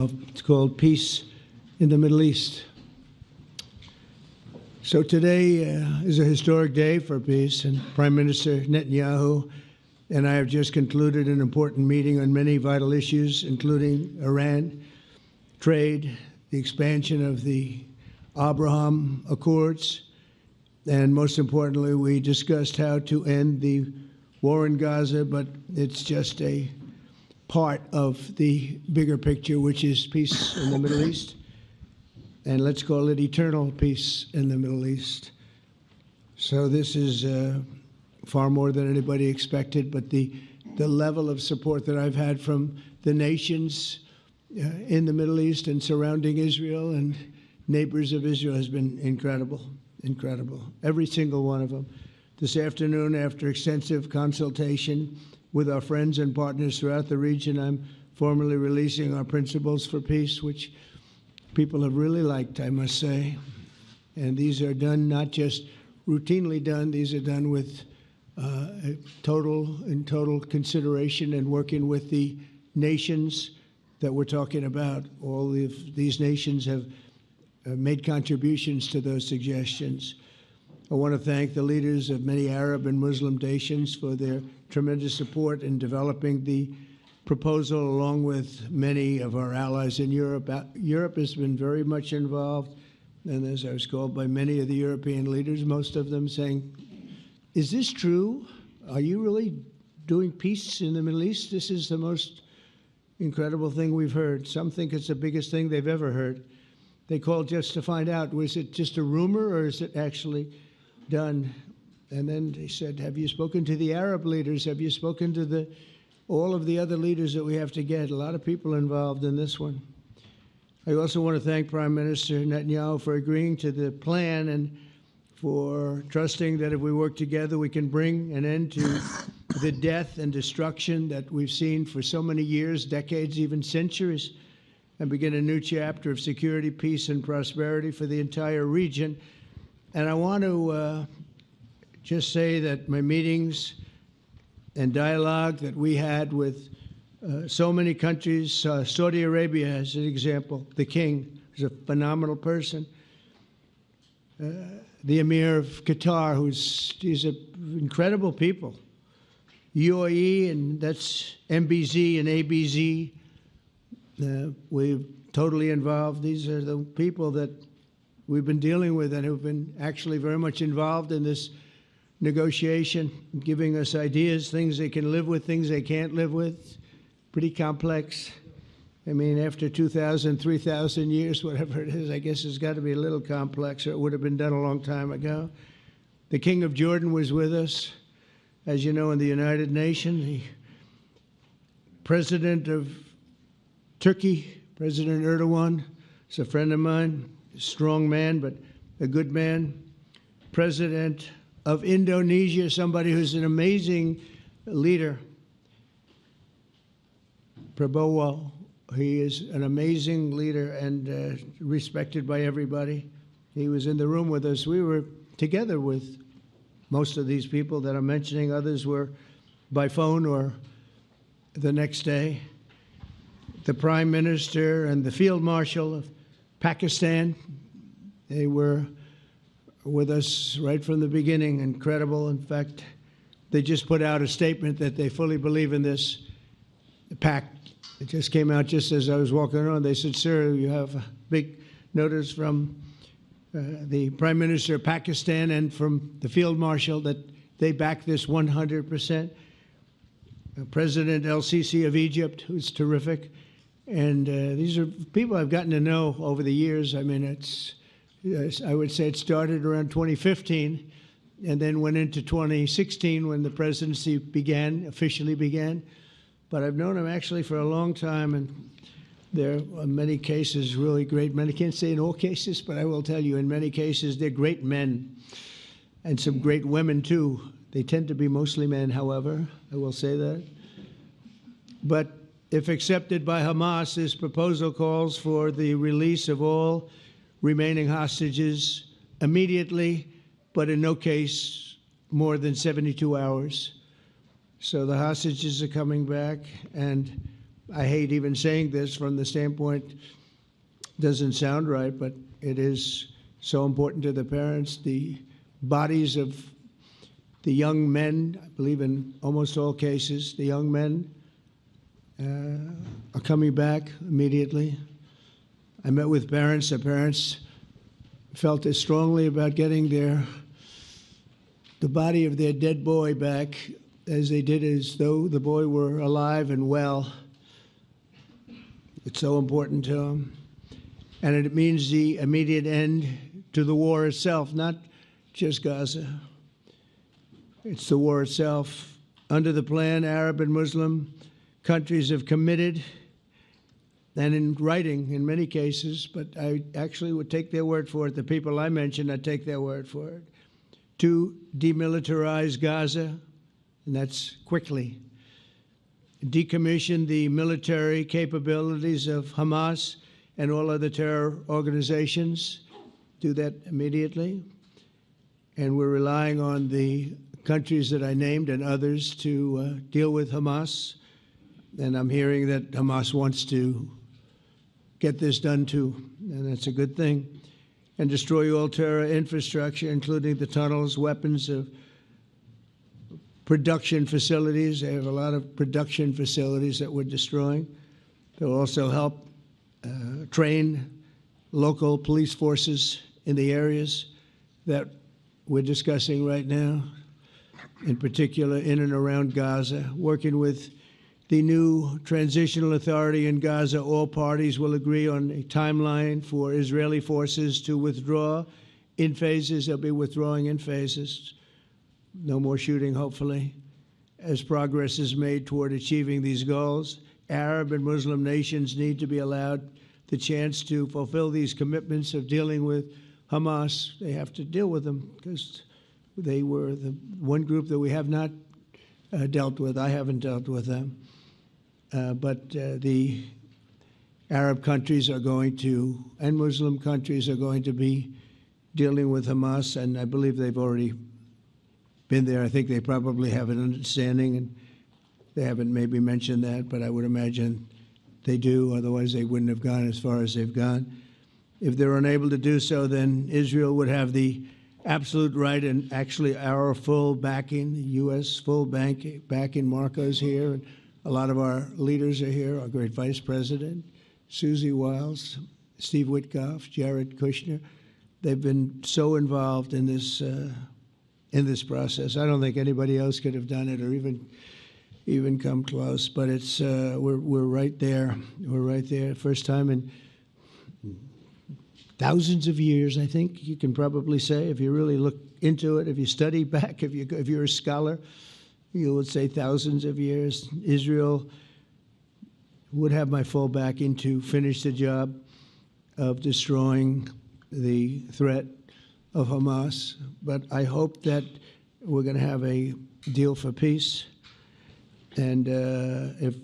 It's called Peace in the Middle East. So today is a historic day for peace, and Prime Minister Netanyahu and I have just concluded an important meeting on many vital issues, including Iran, trade, the expansion of the Abraham Accords, and most importantly, we discussed how to end the war in Gaza, but it's just a part of the bigger picture, which is peace in the Middle East. And let's call it eternal peace in the Middle East. So this is far more than anybody expected, but the level of support that I've had from the nations in the Middle East and surrounding Israel and neighbors of Israel has been incredible, incredible. Every single one of them. This afternoon, after extensive consultation with our friends and partners throughout the region, I'm formally releasing our principles for peace, which people have really liked, I must say. And these are done, not just routinely done, these are done with total consideration and working with the nations that we're talking about. All of these nations have made contributions to those suggestions. I want to thank the leaders of many Arab and Muslim nations for their tremendous support in developing the proposal, along with many of our allies in Europe. Europe has been very much involved, and as I was called by many of the European leaders, most of them saying, is this true? Are you really doing peace in the Middle East? This is the most incredible thing we've heard. Some think it's the biggest thing they've ever heard. They called just to find out, was it just a rumor or is it actually done? And then they said, have you spoken to the Arab leaders? Have you spoken to all of the other leaders that we have to get? A lot of people involved in this one. I also want to thank Prime Minister Netanyahu for agreeing to the plan and for trusting that if we work together, we can bring an end to the death and destruction that we've seen for so many years, decades, even centuries, and begin a new chapter of security, peace, and prosperity for the entire region. And I want to just say that my meetings and dialogue that we had with so many countries, Saudi Arabia as an example, the king is a phenomenal person. The Emir of Qatar, he's incredible people. UAE, and that's MBZ and ABZ. We're totally involved. These are the people that we've been dealing with and who've been actually very much involved in this negotiation, giving us ideas, things they can live with, things they can't live with. Pretty complex. I mean, after 2,000, 3,000 years, whatever it is, I guess it's got to be a little complex, or it would have been done a long time ago. The King of Jordan was with us, as you know, in the United Nations. The President of Turkey, President Erdogan, is a friend of mine, a strong man, but a good man. President of Indonesia, somebody who's an amazing leader, Prabowo. He is an amazing leader and respected by everybody. He was in the room with us. We were together with most of these people that I'm mentioning. Others were by phone or the next day. The Prime Minister and the Field Marshal of Pakistan, they were with us right from the beginning. Incredible. In fact, they just put out a statement that they fully believe in this pact. It just came out just as I was walking around. They said, sir, you have a big notice from the Prime Minister of Pakistan and from the Field Marshal that they back this 100%. President El-Sisi of Egypt, who's terrific. And these are people I've gotten to know over the years. I mean, I would say it started around 2015 and then went into 2016 when the presidency officially began. But I've known him actually for a long time, and there are many cases really great men. I can't say in all cases, but I will tell you in many cases they're great men and some great women too. They tend to be mostly men, however, I will say that. But if accepted by Hamas, this proposal calls for the release of all remaining hostages immediately, but in no case more than 72 hours. So the hostages are coming back, and I hate even saying this from the standpoint, doesn't sound right, but it is so important to the parents. The bodies of the young men, I believe in almost all cases, the young men are coming back immediately. I met with parents. The parents felt as strongly about getting the body of their dead boy back as they did as though the boy were alive and well. It's so important to them. And it means the immediate end to the war itself, not just Gaza. It's the war itself. Under the plan, Arab and Muslim countries have committed, and in writing in many cases, but I actually would take their word for it. The people I mentioned, I'd take their word for it, to demilitarize Gaza, and that's quickly. Decommission the military capabilities of Hamas and all other terror organizations. Do that immediately. And we're relying on the countries that I named and others to deal with Hamas. And I'm hearing that Hamas wants to get this done too, and that's a good thing. And destroy all terror infrastructure, including the tunnels, weapons of production facilities. They have a lot of production facilities that we're destroying. They'll also help train local police forces in the areas that we're discussing right now, in particular in and around Gaza, working with the new transitional authority in Gaza. All parties will agree on a timeline for Israeli forces to withdraw in phases. They'll be withdrawing in phases. No more shooting, hopefully, as progress is made toward achieving these goals. Arab and Muslim nations need to be allowed the chance to fulfill these commitments of dealing with Hamas. They have to deal with them because they were the one group that we have not dealt with. I haven't dealt with them. But the Arab countries are going to, and Muslim countries are going to be dealing with Hamas, and I believe they've already been there. I think they probably have an understanding, and they haven't maybe mentioned that, but I would imagine they do. Otherwise, they wouldn't have gone as far as they've gone. If they're unable to do so, then Israel would have the absolute right and actually our full backing, the U.S. full backing. Marco's here, and a lot of our leaders are here, our great Vice President, Susie Wiles, Steve Witkoff, Jared Kushner. They've been so involved in this process. I don't think anybody else could have done it or even come close, but it's we're right there. We're right there. First time in thousands of years, I think you can probably say, if you really look into it, if you study back, if you're a scholar, you would say thousands of years. Israel would have my full backing to finish the job of destroying the threat of Hamas. But I hope that we're going to have a deal for peace. And if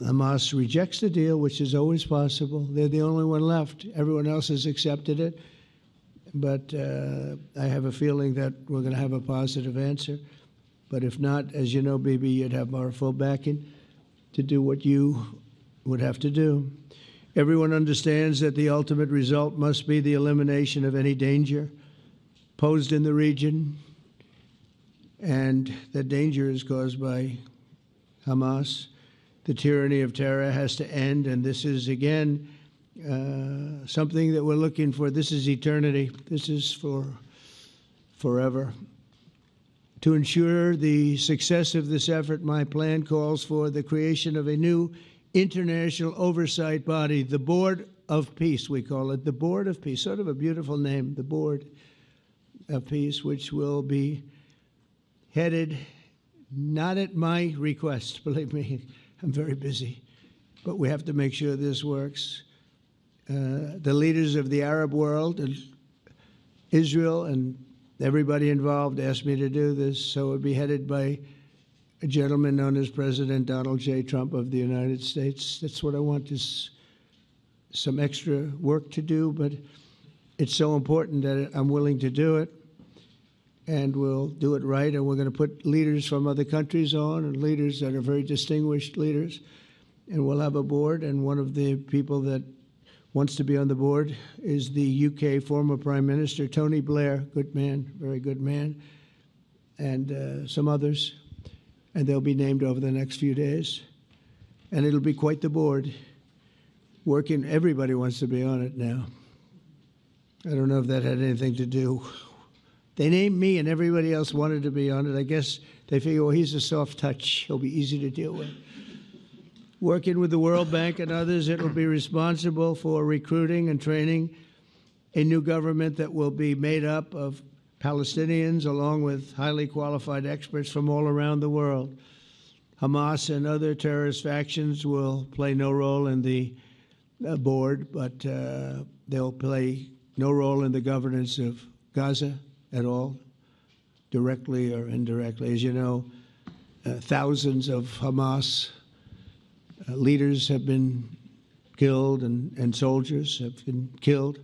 Hamas rejects the deal, which is always possible, they're the only one left. Everyone else has accepted it. But I have a feeling that we're going to have a positive answer. But if not, as you know, Bibi, you'd have our full backing to do what you would have to do. Everyone understands that the ultimate result must be the elimination of any danger posed in the region, and that danger is caused by Hamas. The tyranny of terror has to end, and this is, again, something that we're looking for. This is eternity. This is for forever. To ensure the success of this effort, my plan calls for the creation of a new international oversight body, the Board of Peace, we call it, the Board of Peace, sort of a beautiful name, the Board of Peace, which will be headed, not at my request, believe me, I'm very busy, but we have to make sure this works. The leaders of the Arab world and Israel and everybody involved asked me to do this, so it would be headed by a gentleman known as President Donald J. Trump of the United States. That's what I want, is some extra work to do, but it's so important that I'm willing to do it, and we'll do it right, and we're going to put leaders from other countries on, and leaders that are very distinguished leaders, and we'll have a board, and one of the people that wants to be on the board is the UK former Prime Minister, Tony Blair, good man, very good man, and some others, and they'll be named over the next few days. And it'll be quite the board. Working, everybody wants to be on it now. I don't know if that had anything to do. They named me and everybody else wanted to be on it. I guess they figure, well, he's a soft touch. He'll be easy to deal with. Working with the World Bank and others, it will be responsible for recruiting and training a new government that will be made up of Palestinians along with highly qualified experts from all around the world. Hamas and other terrorist factions will play no role in the board, but they'll play no role in the governance of Gaza at all, directly or indirectly. As you know, thousands of Hamas leaders have been killed and soldiers have been killed.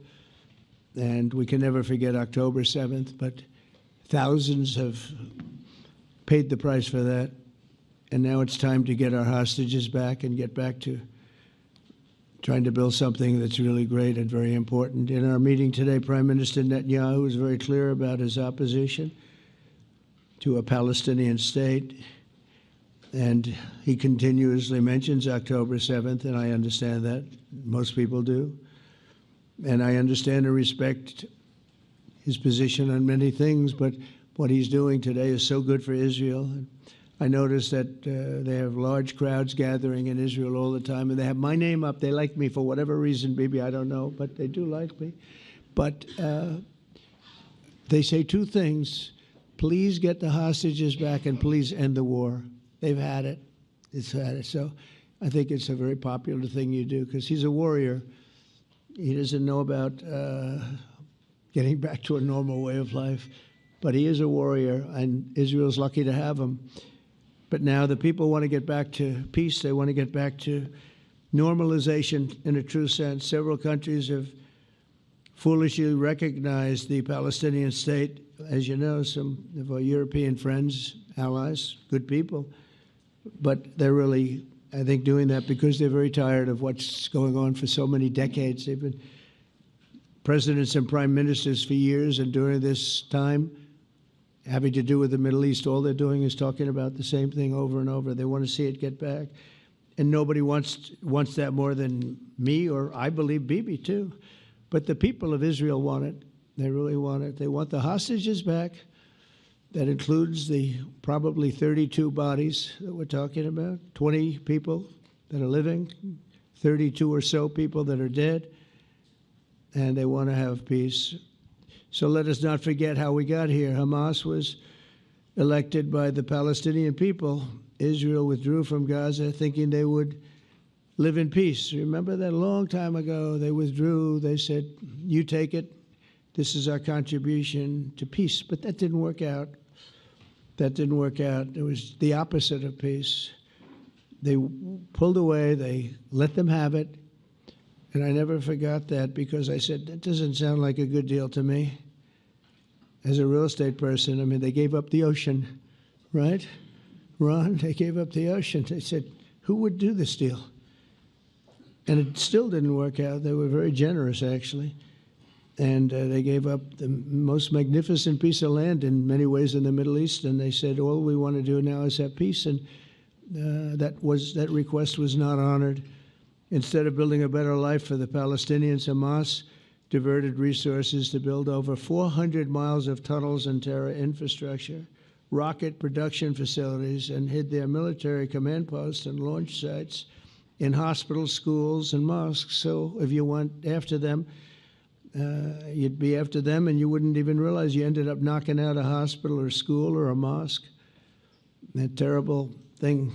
And we can never forget October 7th, but thousands have paid the price for that. And now it's time to get our hostages back and get back to trying to build something that's really great and very important. In our meeting today, Prime Minister Netanyahu was very clear about his opposition to a Palestinian state. And he continuously mentions October 7th, and I understand that. Most people do. And I understand and respect his position on many things, but what he's doing today is so good for Israel. I notice that they have large crowds gathering in Israel all the time, and they have my name up. They like me for whatever reason, maybe I don't know, but they do like me. But they say two things. Please get the hostages back and please end the war. They've had it. It's had it. So I think it's a very popular thing you do because he's a warrior. He doesn't know about getting back to a normal way of life, but he is a warrior, and Israel's lucky to have him. But now the people want to get back to peace. They want to get back to normalization in a true sense. Several countries have foolishly recognized the Palestinian state. As you know, some of our European friends, allies, good people, but they're really, I think, doing that because they're very tired of what's going on for so many decades. They've been presidents and prime ministers for years, and during this time, having to do with the Middle East, all they're doing is talking about the same thing over and over. They want to see it get back. And nobody wants that more than me, or I believe Bibi too. But the people of Israel want it. They really want it. They want the hostages back. That includes the probably 32 bodies that we're talking about, 20 people that are living, 32 or so people that are dead, and they want to have peace. So let us not forget how we got here. Hamas was elected by the Palestinian people. Israel withdrew from Gaza thinking they would live in peace. Remember that a long time ago, they withdrew. They said, you take it. This is our contribution to peace. But that didn't work out. That didn't work out. It was the opposite of peace. They pulled away. They let them have it. And I never forgot that because I said, that doesn't sound like a good deal to me. As a real estate person, I mean, they gave up the ocean, right? Ron, they gave up the ocean. They said, who would do this deal? And it still didn't work out. They were very generous, actually. And they gave up the most magnificent piece of land in many ways in the Middle East. And they said, all we want to do now is have peace. And that request was not honored. Instead of building a better life for the Palestinians, Hamas diverted resources to build over 400 miles of tunnels and terror infrastructure, rocket production facilities, and hid their military command posts and launch sites in hospitals, schools, and mosques. So if you went after them, you'd be after them, and you wouldn't even realize you ended up knocking out a hospital or school or a mosque. A terrible thing,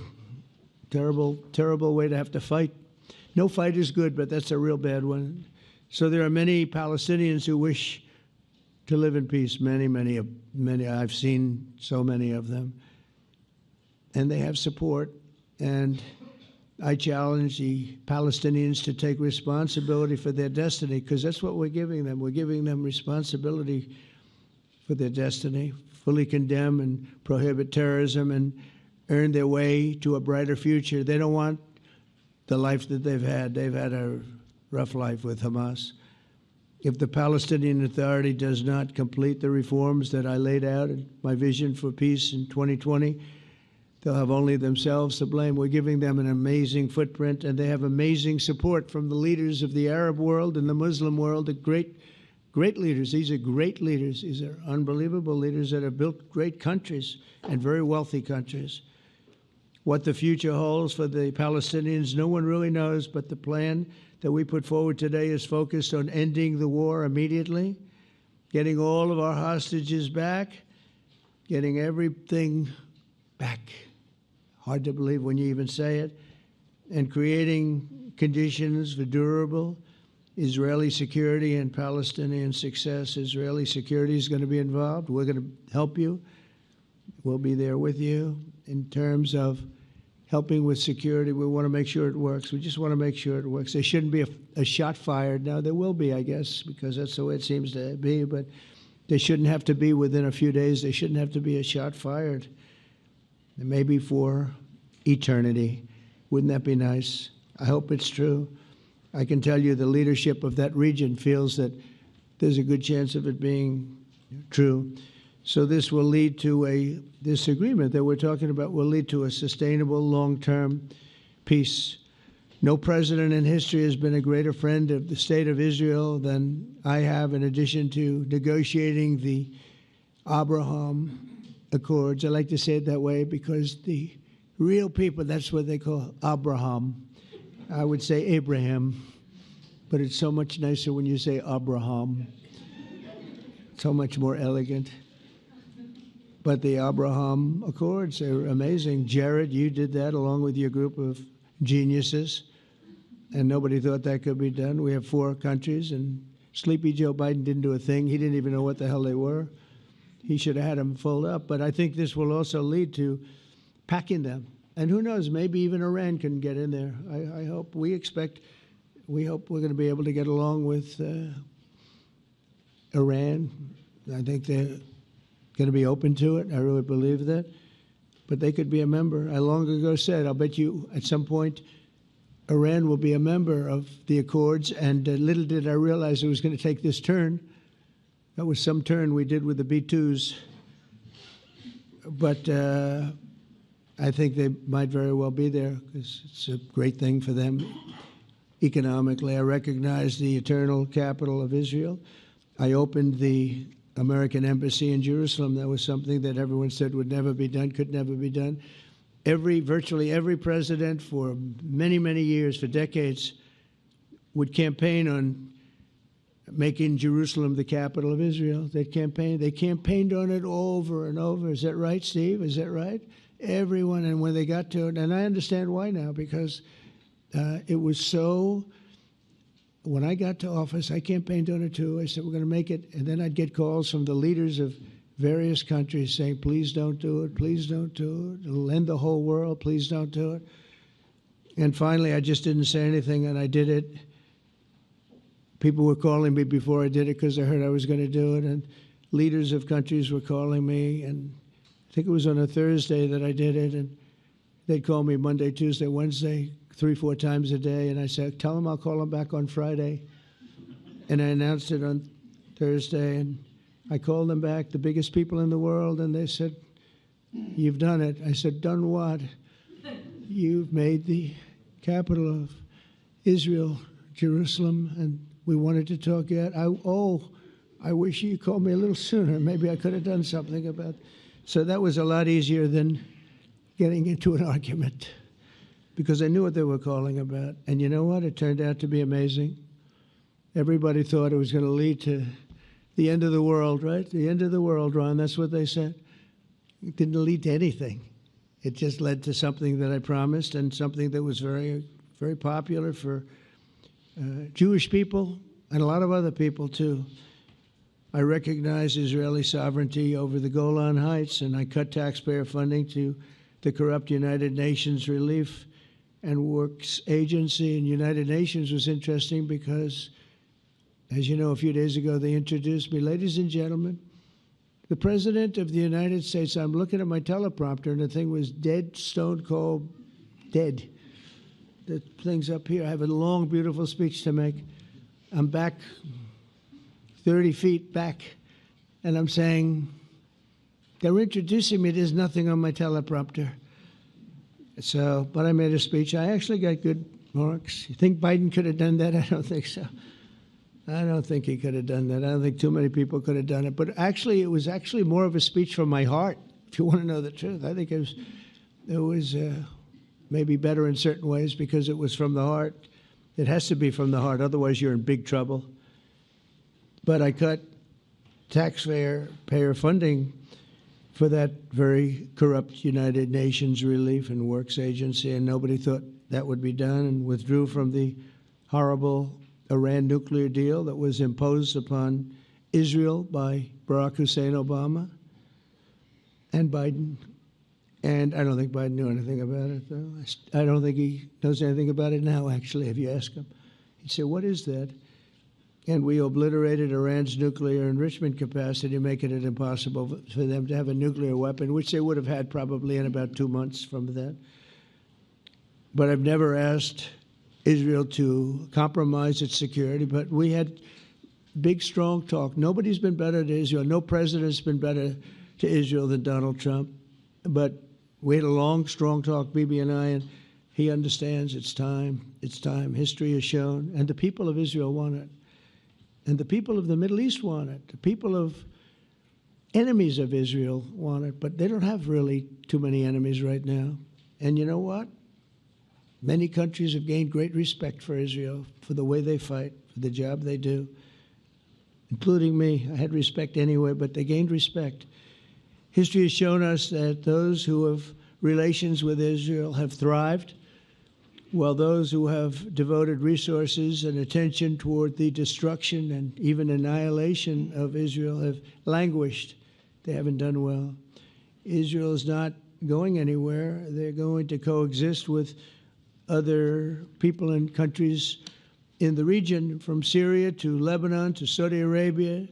terrible, terrible way to have to fight. No fight is good, but that's a real bad one. So there are many Palestinians who wish to live in peace. Many. I've seen so many of them. And they have support. And I challenge the Palestinians to take responsibility for their destiny, because that's what we're giving them. We're giving them responsibility for their destiny, fully condemn and prohibit terrorism and earn their way to a brighter future. They don't want the life that they've had. They've had a rough life with Hamas. If the Palestinian Authority does not complete the reforms that I laid out in my vision for peace in 2020, they'll have only themselves to blame. We're giving them an amazing footprint, and they have amazing support from the leaders of the Arab world and the Muslim world, the great leaders. These are great leaders. These are unbelievable leaders that have built great countries and very wealthy countries. What the future holds for the Palestinians, no one really knows, but the plan that we put forward today is focused on ending the war immediately, getting all of our hostages back, getting everything back. Hard to believe when you even say it, and creating conditions for durable Israeli security and Palestinian success. Israeli security is going to be involved. We're going to help you. We'll be there with you in terms of helping with security. We want to make sure it works. We just want to make sure it works. There shouldn't be a shot fired. Now, there will be, I guess, because that's the way it seems to be, but there shouldn't have to be within a few days. There shouldn't have to be a shot fired. And maybe for eternity. Wouldn't that be nice? I hope it's true. I can tell you the leadership of that region feels that there's a good chance of it being true. So this will lead to this agreement that we're talking about will lead to a sustainable long-term peace. No president in history has been a greater friend of the state of Israel than I have, in addition to negotiating the Abraham Accords. I like to say it that way because the real people, that's what they call Abraham. I would say Abraham, but it's so much nicer when you say Abraham. So much more elegant. But the Abraham Accords are amazing. Jared, you did that along with your group of geniuses, and nobody thought that could be done. We have 4 countries, and Sleepy Joe Biden didn't do a thing. He didn't even know what the hell they were. He should have had them fold up. But I think this will also lead to packing them. And who knows, maybe even Iran can get in there. I hope, we hope we're going to be able to get along with Iran. I think they're going to be open to it. I really believe that. But they could be a member. I long ago said, I'll bet you at some point Iran will be a member of the Accords. And little did I realize it was going to take this turn. That was some turn we did with the B-2s. But I think they might very well be there because it's a great thing for them economically. I recognize the eternal capital of Israel. I opened the American embassy in Jerusalem. That was something that everyone said would never be done, could never be done. Virtually every president for many, many years, for decades, would campaign on making Jerusalem the capital of Israel. They campaigned on it over and over. Is that right, Steve? Is that right? Everyone, and when they got to it, and I understand why now, because it was so, when I got to office, I campaigned on it too. I said, we're going to make it, and then I'd get calls from the leaders of various countries saying, please don't do it, please don't do it. It'll end the whole world, please don't do it. And finally, I just didn't say anything, and I did it. People were calling me before I did it because they heard I was going to do it, and leaders of countries were calling me, and I think it was on a Thursday that I did it, and they'd call me Monday, Tuesday, Wednesday, 3-4 times a day, and I said, tell them I'll call them back on Friday. And I announced it on Thursday, and I called them back, the biggest people in the world, and they said, you've done it. I said, done what? You've made the capital of Israel, Jerusalem, and we wanted to talk yet. I wish you called me a little sooner. Maybe I could have done something about it. So that was a lot easier than getting into an argument because I knew what they were calling about. And you know what? It turned out to be amazing. Everybody thought it was going to lead to the end of the world, right? The end of the world, Ron. That's what they said. It didn't lead to anything. It just led to something that I promised and something that was very, very popular for Jewish people and a lot of other people, too. I recognize Israeli sovereignty over the Golan Heights, and I cut taxpayer funding to the corrupt United Nations Relief and Works Agency. And United Nations was interesting because, as you know, a few days ago, they introduced me. Ladies and gentlemen, the President of the United States, I'm looking at my teleprompter, and the thing was dead, stone cold, dead. the things up here. I have a long, beautiful speech to make. I'm back 30 feet back, and I'm saying, they're introducing me. There's nothing on my teleprompter. So, but I made a speech. I actually got good marks. You think Biden could have done that? I don't think so. I don't think he could have done that. I don't think too many people could have done it. But actually, it was actually more of a speech from my heart, if you want to know the truth. I think it was maybe better in certain ways because it was from the heart. It has to be from the heart, otherwise you're in big trouble. But I cut taxpayer funding for that very corrupt United Nations Relief and Works Agency, and nobody thought that would be done, and withdrew from the horrible Iran nuclear deal that was imposed upon Israel by Barack Hussein Obama and Biden. And I don't think Biden knew anything about it, though. I don't think he knows anything about it now, actually, if you ask him. He'd say, what is that? And we obliterated Iran's nuclear enrichment capacity, making it impossible for them to have a nuclear weapon, which they would have had probably in about 2 months from that. But I've never asked Israel to compromise its security, but we had big, strong talk. Nobody's been better to Israel. No president's been better to Israel than Donald Trump. But we had a long, strong talk, Bibi and I, and he understands it's time. It's time. History has shown, and the people of Israel want it. And the people of the Middle East want it. The people of enemies of Israel want it, but they don't have really too many enemies right now. And you know what? Many countries have gained great respect for Israel, for the way they fight, for the job they do, including me. I had respect anyway, but they gained respect. History has shown us that those who have relations with Israel have thrived, while those who have devoted resources and attention toward the destruction and even annihilation of Israel have languished. They haven't done well. Israel is not going anywhere. They're going to coexist with other people and countries in the region, from Syria to Lebanon to Saudi Arabia.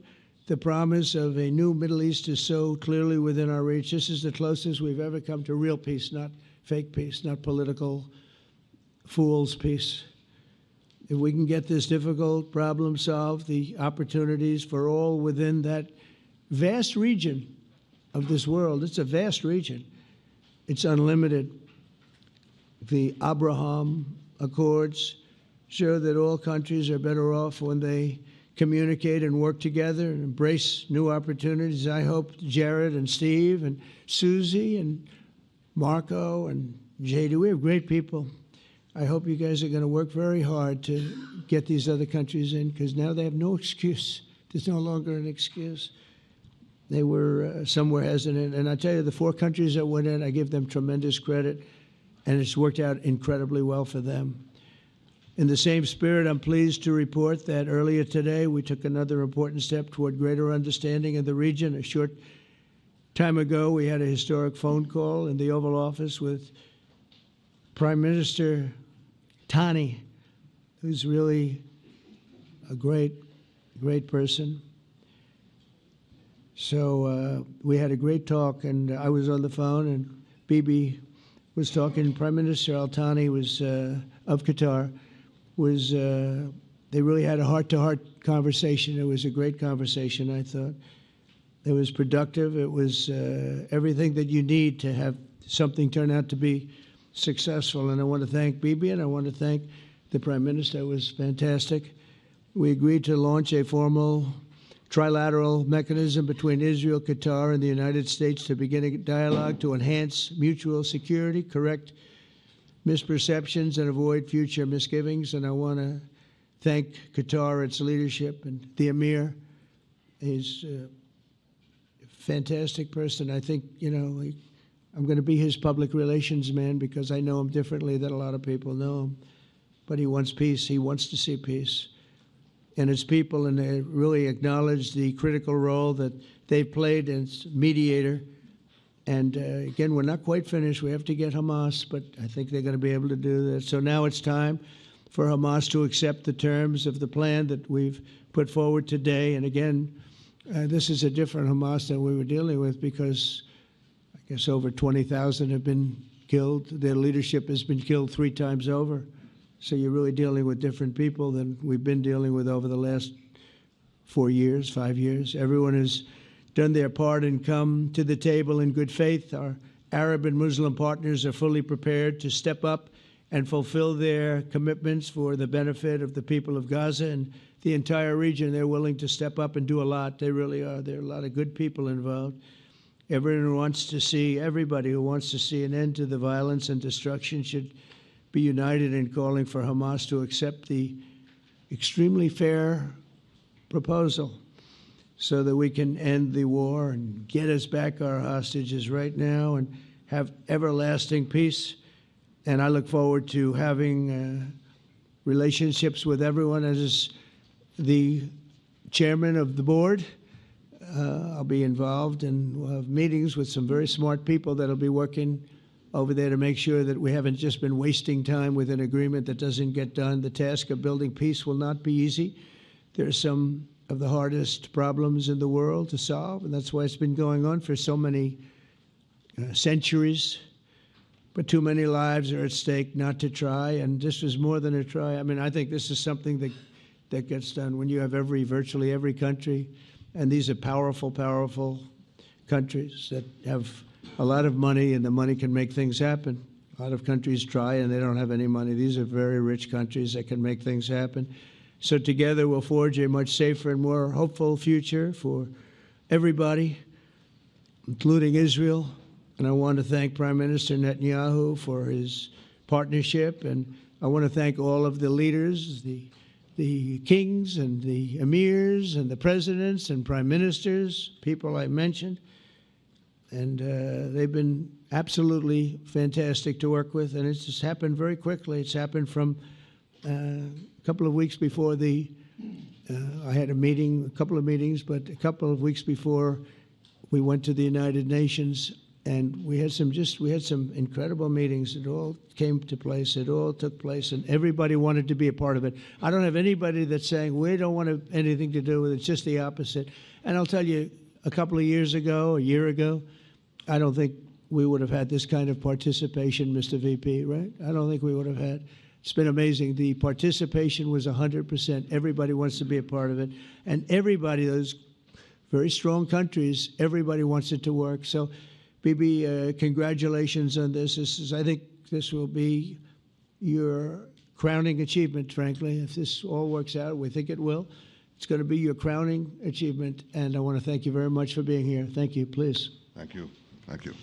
The promise of a new Middle East is so clearly within our reach. This is the closest we've ever come to real peace, not fake peace, not political fool's peace. If we can get this difficult problem solved, the opportunities for all within that vast region of this world, it's a vast region, it's unlimited. The Abraham Accords show that all countries are better off when they communicate and work together and embrace new opportunities. I hope Jared and Steve and Susie and Marco and JD, we have great people. I hope you guys are going to work very hard to get these other countries in, because now they have no excuse. There's no longer an excuse. They were somewhere hesitant. And I tell you, the 4 countries that went in, I give them tremendous credit, and it's worked out incredibly well for them. In the same spirit, I'm pleased to report that earlier today we took another important step toward greater understanding of the region. A short time ago, we had a historic phone call in the Oval Office with Prime Minister Tani, who's really a great, great person. So we had a great talk, and I was on the phone, and Bibi was talking. Prime Minister Al Thani was of Qatar. They really had a heart-to-heart conversation. It was a great conversation, I thought. It was productive. It was everything that you need to have something turn out to be successful. And I want to thank Bibi, and I want to thank the Prime Minister. It was fantastic. We agreed to launch a formal trilateral mechanism between Israel, Qatar, and the United States to begin a dialogue to enhance mutual security, correct misperceptions, and avoid future misgivings. And I want to thank Qatar, its leadership, and the Emir. He's a fantastic person. I think, I'm going to be his public relations man because I know him differently than a lot of people know him. But he wants peace. He wants to see peace. And his people, and they really acknowledge the critical role that they've played as mediator. And again, we're not quite finished. We have to get Hamas, but I think they're going to be able to do that. So now it's time for Hamas to accept the terms of the plan that we've put forward today. And again, this is a different Hamas than we were dealing with, because I guess over 20,000 have been killed. Their leadership has been killed 3 times over. So you're really dealing with different people than we've been dealing with over the last 4 years, 5 years. Everyone has done their part and come to the table in good faith. Our Arab and Muslim partners are fully prepared to step up and fulfill their commitments for the benefit of the people of Gaza and the entire region. They're willing to step up and do a lot. They really are. There are a lot of good people involved. Everyone who wants to see, everybody who wants to see an end to the violence and destruction should be united in calling for Hamas to accept the extremely fair proposal so that we can end the war and get us back our hostages right now and have everlasting peace. And I look forward to having relationships with everyone. As the chairman of the board, I'll be involved, and we'll have meetings with some very smart people that'll be working over there to make sure that we haven't just been wasting time with an agreement that doesn't get done. The task of building peace will not be easy. There are some of the hardest problems in the world to solve, and that's why it's been going on for so many centuries. But too many lives are at stake not to try, and this is more than a try. I mean, I think this is something that gets done when you have virtually every country, and these are powerful, powerful countries that have a lot of money, and the money can make things happen. A lot of countries try, and they don't have any money. These are very rich countries that can make things happen. So together we'll forge a much safer and more hopeful future for everybody, including Israel. And I want to thank Prime Minister Netanyahu for his partnership. And I want to thank all of the leaders, the kings and the emirs and the presidents and prime ministers, people I mentioned. And they've been absolutely fantastic to work with. And it's just happened very quickly. It's happened from a couple of weeks before I had a couple of meetings, but a couple of weeks before we went to the United Nations, and we had some incredible meetings. It all came to place. It all took place, and everybody wanted to be a part of it. I don't have anybody that's saying we don't want anything to do with it. It's just the opposite. And I'll tell you, a couple of years ago, a year ago, I don't think we would have had this kind of participation, Mr. VP, right? I don't think we would have had. It's been amazing. The participation was 100%. Everybody wants to be a part of it. And everybody, those very strong countries, everybody wants it to work. So, Bibi, congratulations on this. I think this will be your crowning achievement, frankly. If this all works out, we think it will. It's going to be your crowning achievement. And I want to thank you very much for being here. Thank you. Please. Thank you. Thank you.